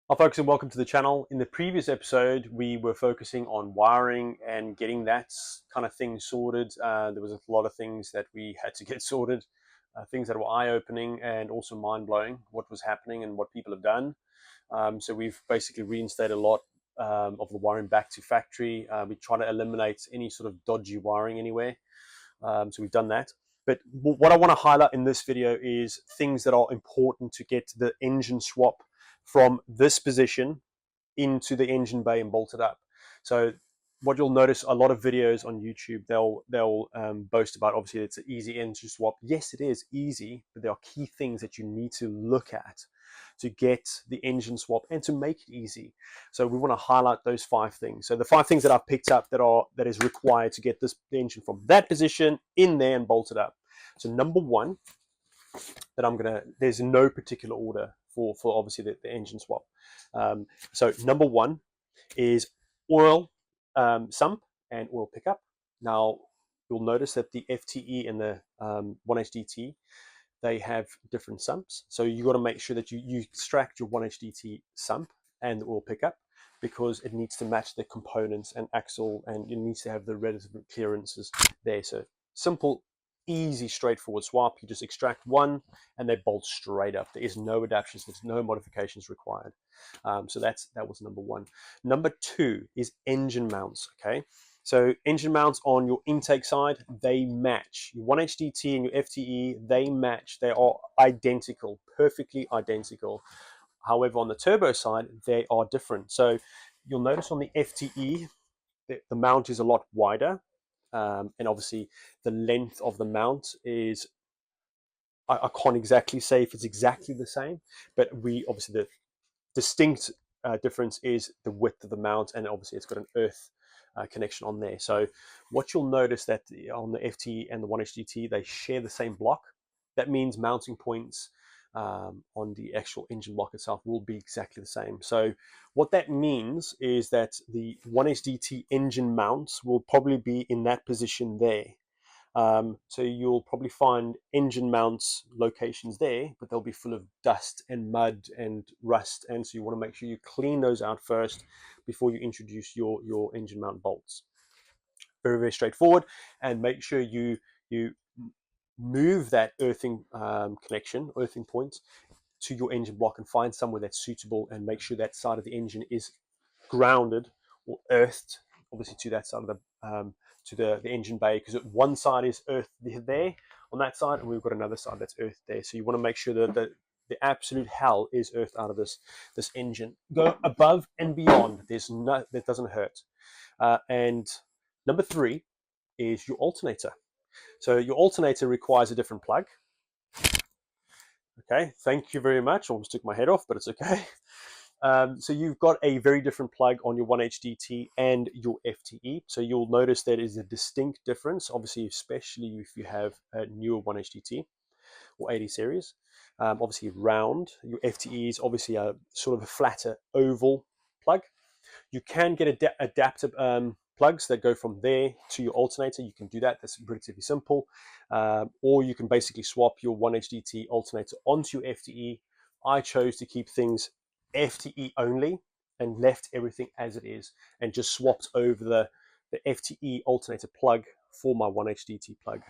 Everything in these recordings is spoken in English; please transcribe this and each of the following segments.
Hi folks and welcome to the channel. In the previous episode, we were focusing on wiring and getting that kind of thing sorted. There was a lot of things that we had to get sorted, things that were eye-opening and also mind-blowing, what was happening and what people have done. So we've basically reinstated a lot of the wiring back to factory. We try to eliminate any sort of dodgy wiring anywhere. So we've done that. But what I want to highlight in this video is things that are important to get the engine swap from this position into the engine bay and bolt it up. So what you'll notice, a lot of videos on YouTube, they'll boast about, obviously it's an easy engine swap. Yes, it is easy, but there are key things that you need to look at to get the engine swap and to make it easy. So we want to highlight those 5 things. So the 5 things that I've picked up that is required to get the engine from that position in there and bolt it up. So number 1, there's no particular order for obviously the engine swap. So number 1 is oil sump and oil pickup. Now you'll notice that the FTE and the 1HDT, they have different sumps. So you got to make sure that you extract your 1HDT sump and the oil pickup, because it needs to match the components and axle, and it needs to have the relative clearances there. So simple, easy, straightforward swap. You just extract one and they bolt straight up. There is no adaptations, there's no modifications required. So that was number 1. Number 2 is engine mounts. Okay, so engine mounts on your intake side, they match. Your 1HDT and your FTE, they match. They are identical, perfectly identical. However, on the turbo side, they are different. So you'll notice on the FTE, the mount is a lot wider. And obviously the length of the mount is, I can't exactly say if it's exactly the same, but obviously the distinct difference is the width of the mount, and obviously it's got an earth connection on there. So what you'll notice that on the FT and the 1HDT, they share the same block. That means mounting points on the actual engine block itself will be exactly the same. So what that means is that the 1HDT engine mounts will probably be in that position there. So you'll probably find engine mounts locations there, but they'll be full of dust and mud and rust, and so you want to make sure you clean those out first before you introduce your engine mount bolts. Very, very straightforward. And make sure you move that earthing earthing point to your engine block and find somewhere that's suitable, and make sure that side of the engine is grounded or earthed, obviously, to that side of the engine bay, because one side is earthed there on that side, and we've got another side that's earthed there. So you want to make sure that the absolute hell is earthed out of this engine. Go above and beyond. That doesn't hurt. And number 3 is your alternator. So your alternator requires a different plug. Okay, thank you very much. I almost took my head off, but it's okay. So you've got a very different plug on your 1HDT and your FTE. So you'll notice there is a distinct difference, obviously, especially if you have a newer 1HDT or 80 series. Obviously round. Your FTE is obviously a sort of a flatter oval plug. You can get adaptive plugs that go from there to your alternator. You can do that. That's relatively simple. Or you can basically swap your 1HDT alternator onto your FTE. I chose to keep things FTE only and left everything as it is, and just swapped over the FTE alternator plug for my 1HDT plug.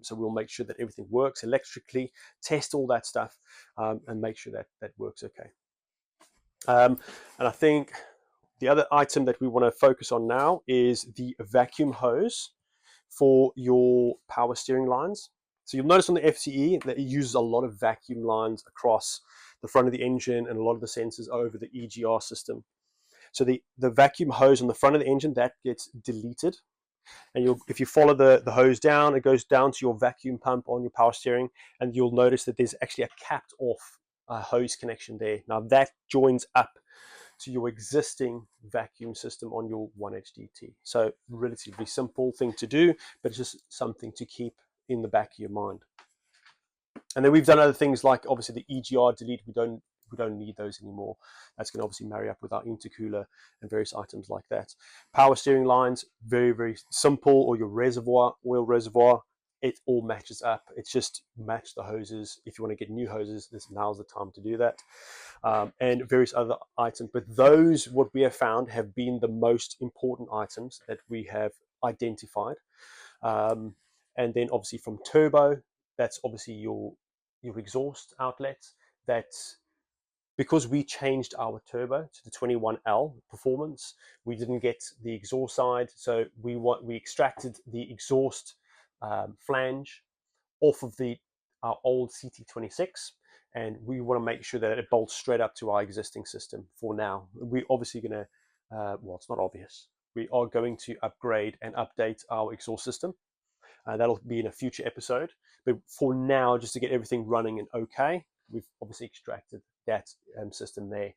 So we'll make sure that everything works electrically, test all that stuff, and make sure that works okay. And I think the other item that we want to focus on now is the vacuum hose for your power steering lines. So you'll notice on the FTE that it uses a lot of vacuum lines across the front of the engine and a lot of the sensors over the EGR system. So the vacuum hose on the front of the engine, that gets deleted. And if you follow the hose down, it goes down to your vacuum pump on your power steering, and you'll notice that there's actually a capped off hose connection there. Now that joins up to your existing vacuum system on your 1HDT. So relatively simple thing to do, but it's just something to keep in the back of your mind. And then we've done other things like obviously the EGR delete. We don't need those anymore. That's going to obviously marry up with our intercooler and various items like that. Power steering lines, very, very simple, or your oil reservoir. it all matches up. It's just match the hoses. If you want to get new hoses, now's the time to do that. And various other items. But those, what we have found, have been the most important items that we have identified. And then obviously from turbo, that's obviously your exhaust outlets. That's because we changed our turbo to the 21L performance. We didn't get the exhaust side, so we extracted the exhaust flange off of our old CT26, and we want to make sure that it bolts straight up to our existing system. For now, we're obviously going to, well, it's not obvious. We are going to upgrade and update our exhaust system. That'll be in a future episode. But for now, just to get everything running and okay, we've obviously extracted that system there.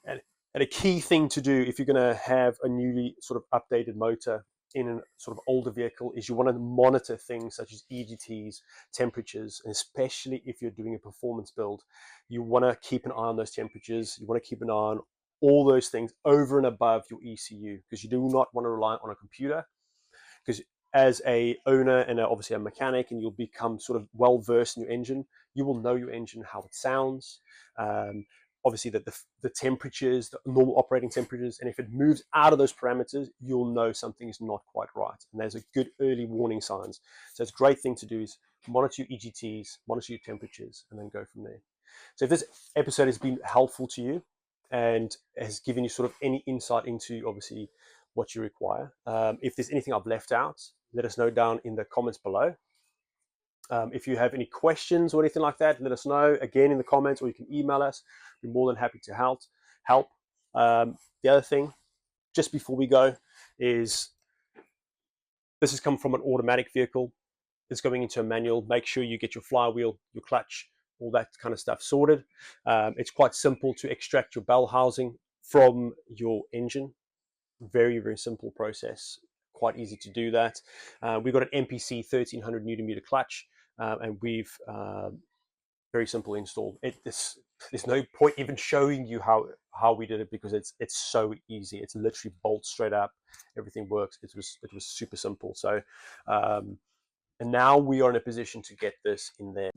And a key thing to do if you're going to have a newly sort of updated motor in a sort of older vehicle is you want to monitor things such as EGTs, temperatures, and especially if you're doing a performance build, you want to keep an eye on those temperatures. You want to keep an eye on all those things over and above your ECU, because you do not want to rely on a computer. Because as a owner and obviously a mechanic, and you'll become sort of well versed in your engine, you will know your engine, how it sounds. Obviously the temperatures, the normal operating temperatures, and if it moves out of those parameters, you'll know something is not quite right. And there's a good early warning signs. So it's a great thing to do is monitor your EGTs, monitor your temperatures, and then go from there. So if this episode has been helpful to you and has given you sort of any insight into obviously what you require, if there's anything I've left out, let us know down in the comments below. If you have any questions or anything like that, let us know again in the comments, or you can email us. We're more than happy to help. The other thing, just before we go, is this has come from an automatic vehicle. It's going into a manual. Make sure you get your flywheel, your clutch, all that kind of stuff sorted. It's quite simple to extract your bell housing from your engine. Very, very simple process. Quite easy to do that. We've got an MPC 1300 Newton meter clutch, and we've very simple install. There's no point even showing you how we did it, because it's so easy. It's literally bolt straight up. Everything works. It was super simple. So, and now we are in a position to get this in there.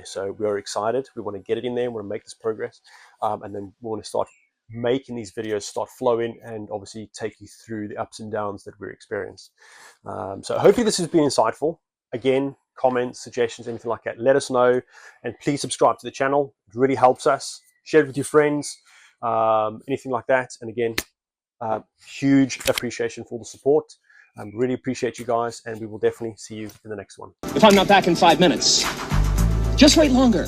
So we're excited. We want to get it in there. We want to make this progress. And then we want to start making these videos start flowing and obviously take you through the ups and downs that we're experiencing. So hopefully this has been insightful. Again, comments, suggestions, anything like that, let us know. And please subscribe to the channel. It really helps us. Share it with your friends, anything like that. And again, huge appreciation for the support. Really appreciate you guys, and we will definitely see you in the next one. If I'm not back in 5 minutes, just wait longer.